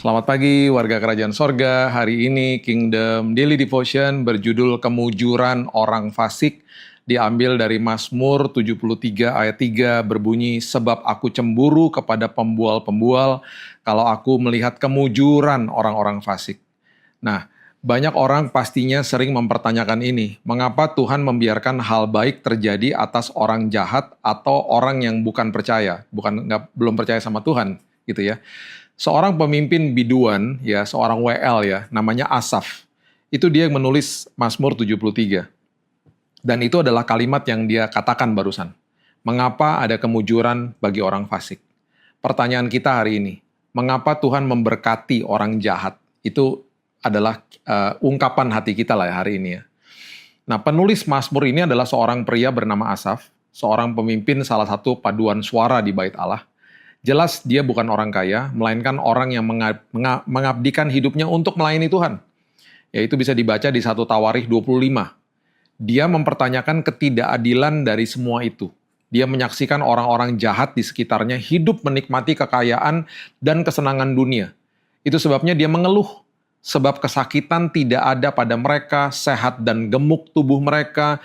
Selamat pagi warga Kerajaan Sorga. Hari ini Kingdom Daily Devotion berjudul Kemujuran Orang Fasik, diambil dari Mazmur 73 ayat 3 berbunyi, "Sebab aku cemburu kepada pembual-pembual kalau aku melihat kemujuran orang-orang fasik." Nah, banyak orang pastinya sering mempertanyakan ini, mengapa Tuhan membiarkan hal baik terjadi atas orang jahat atau orang yang bukan percaya, belum percaya sama Tuhan, gitu ya. Seorang pemimpin biduan, ya, seorang WL ya, namanya Asaf. Itu dia yang menulis Mazmur 73. Dan itu adalah kalimat yang dia katakan barusan. Mengapa ada kemujuran bagi orang fasik? Pertanyaan kita hari ini, mengapa Tuhan memberkati orang jahat? Itu adalah ungkapan hati kita lah ya hari ini ya. Nah, penulis Mazmur ini adalah seorang pria bernama Asaf, seorang pemimpin salah satu paduan suara di Bait Allah. Jelas dia bukan orang kaya, melainkan orang yang mengabdikan hidupnya untuk melayani Tuhan. Yaitu bisa dibaca di 1 Tawarikh 25. Dia mempertanyakan ketidakadilan dari semua itu. Dia menyaksikan orang-orang jahat di sekitarnya hidup menikmati kekayaan dan kesenangan dunia. Itu sebabnya dia mengeluh. Sebab kesakitan tidak ada pada mereka, sehat dan gemuk tubuh mereka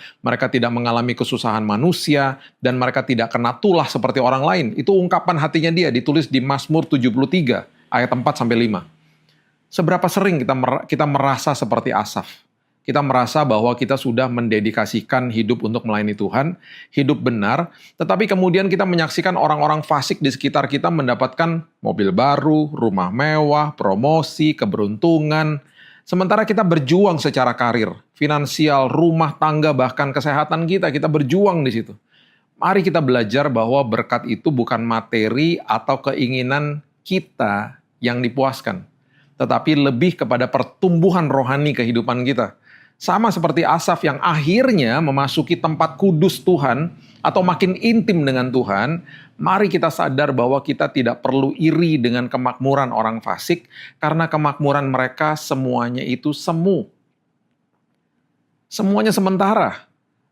tidak mengalami kesusahan manusia, dan mereka tidak kena tulah seperti orang lain. Itu ungkapan hatinya dia, ditulis di Mazmur 73, ayat 4-5. Seberapa sering kita merasa seperti Asaf? Kita merasa bahwa kita sudah mendedikasikan hidup untuk melayani Tuhan, hidup benar, tetapi kemudian kita menyaksikan orang-orang fasik di sekitar kita mendapatkan mobil baru, rumah mewah, promosi, keberuntungan. Sementara kita berjuang secara karir, finansial, rumah tangga, bahkan kesehatan kita berjuang di situ. Mari kita belajar bahwa berkat itu bukan materi atau keinginan kita yang dipuaskan, tetapi lebih kepada pertumbuhan rohani kehidupan kita. Sama seperti Asaf yang akhirnya memasuki tempat kudus Tuhan atau makin intim dengan Tuhan, mari kita sadar bahwa kita tidak perlu iri dengan kemakmuran orang fasik, karena kemakmuran mereka semuanya itu semu. Semuanya sementara.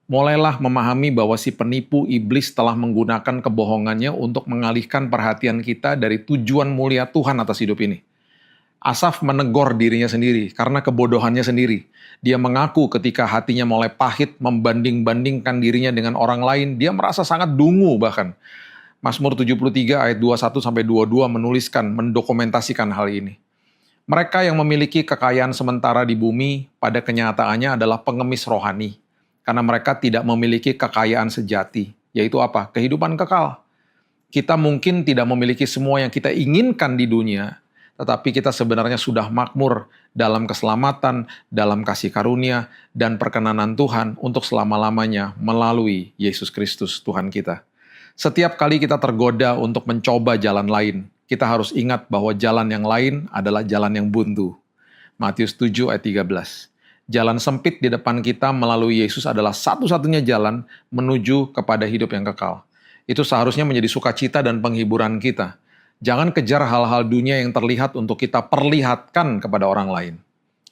Mulailah memahami bahwa si penipu iblis telah menggunakan kebohongannya untuk mengalihkan perhatian kita dari tujuan mulia Tuhan atas hidup ini. Asaf menegur dirinya sendiri karena kebodohannya sendiri. Dia mengaku ketika hatinya mulai pahit membanding-bandingkan dirinya dengan orang lain, dia merasa sangat dungu bahkan. Mazmur 73 ayat 21-22 menuliskan, mendokumentasikan hal ini. Mereka yang memiliki kekayaan sementara di bumi pada kenyataannya adalah pengemis rohani. Karena mereka tidak memiliki kekayaan sejati, yaitu apa? Kehidupan kekal. Kita mungkin tidak memiliki semua yang kita inginkan di dunia, tetapi kita sebenarnya sudah makmur dalam keselamatan, dalam kasih karunia, dan perkenanan Tuhan untuk selama-lamanya melalui Yesus Kristus Tuhan kita. Setiap kali kita tergoda untuk mencoba jalan lain, kita harus ingat bahwa jalan yang lain adalah jalan yang buntu. Matius 7 ayat 13. Jalan sempit di depan kita melalui Yesus adalah satu-satunya jalan menuju kepada hidup yang kekal. Itu seharusnya menjadi sukacita dan penghiburan kita. Jangan kejar hal-hal dunia yang terlihat untuk kita perlihatkan kepada orang lain.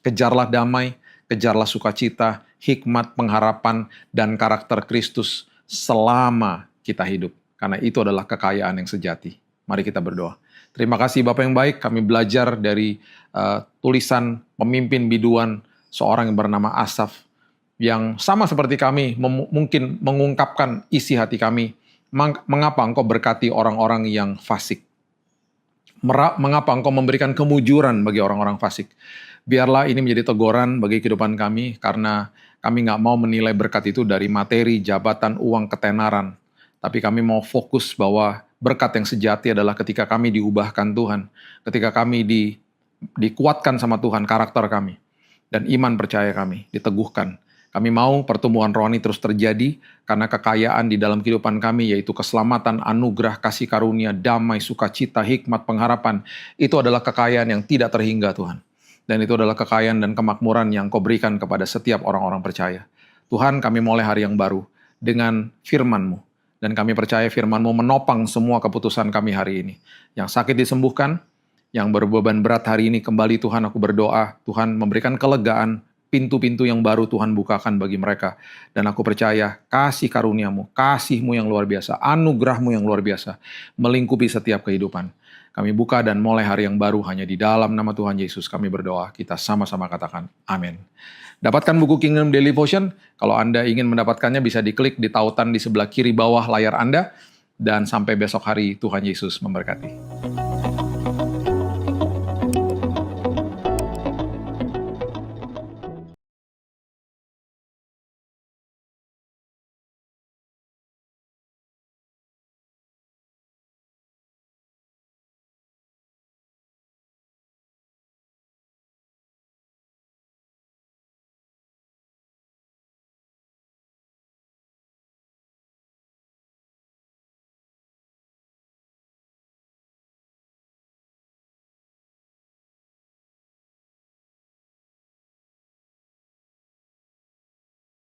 Kejarlah damai, kejarlah sukacita, hikmat, pengharapan, dan karakter Kristus selama kita hidup. Karena itu adalah kekayaan yang sejati. Mari kita berdoa. Terima kasih Bapak yang baik, kami belajar dari tulisan pemimpin biduan, seorang yang bernama Asaf, yang sama seperti kami, mungkin mengungkapkan isi hati kami, mengapa engkau berkati orang-orang yang fasik. Mengapa engkau memberikan kemujuran bagi orang-orang fasik? Biarlah ini menjadi teguran bagi kehidupan kami, karena kami nggak mau menilai berkat itu dari materi, jabatan, uang, ketenaran. Tapi kami mau fokus bahwa berkat yang sejati adalah ketika kami diubahkan Tuhan, ketika kami dikuatkan sama Tuhan, karakter kami, dan iman percaya kami diteguhkan. Kami mau pertumbuhan rohani terus terjadi karena kekayaan di dalam kehidupan kami, yaitu keselamatan, anugerah, kasih karunia, damai, sukacita, hikmat, pengharapan. Itu adalah kekayaan yang tidak terhingga Tuhan. Dan itu adalah kekayaan dan kemakmuran yang Kau berikan kepada setiap orang-orang percaya. Tuhan, kami mulai hari yang baru dengan firman-Mu. Dan kami percaya firman-Mu menopang semua keputusan kami hari ini. Yang sakit disembuhkan, yang berbeban berat hari ini kembali Tuhan, aku berdoa, Tuhan memberikan kelegaan, pintu-pintu yang baru Tuhan bukakan bagi mereka. Dan aku percaya kasih karunia-Mu, kasih-Mu yang luar biasa, anugerah-Mu yang luar biasa, melingkupi setiap kehidupan. Kami buka dan mulai hari yang baru hanya di dalam nama Tuhan Yesus kami berdoa. Kita sama-sama katakan amin. Dapatkan buku Kingdom Daily Devotion. Kalau Anda ingin mendapatkannya bisa diklik di tautan di sebelah kiri bawah layar Anda. Dan sampai besok hari, Tuhan Yesus memberkati.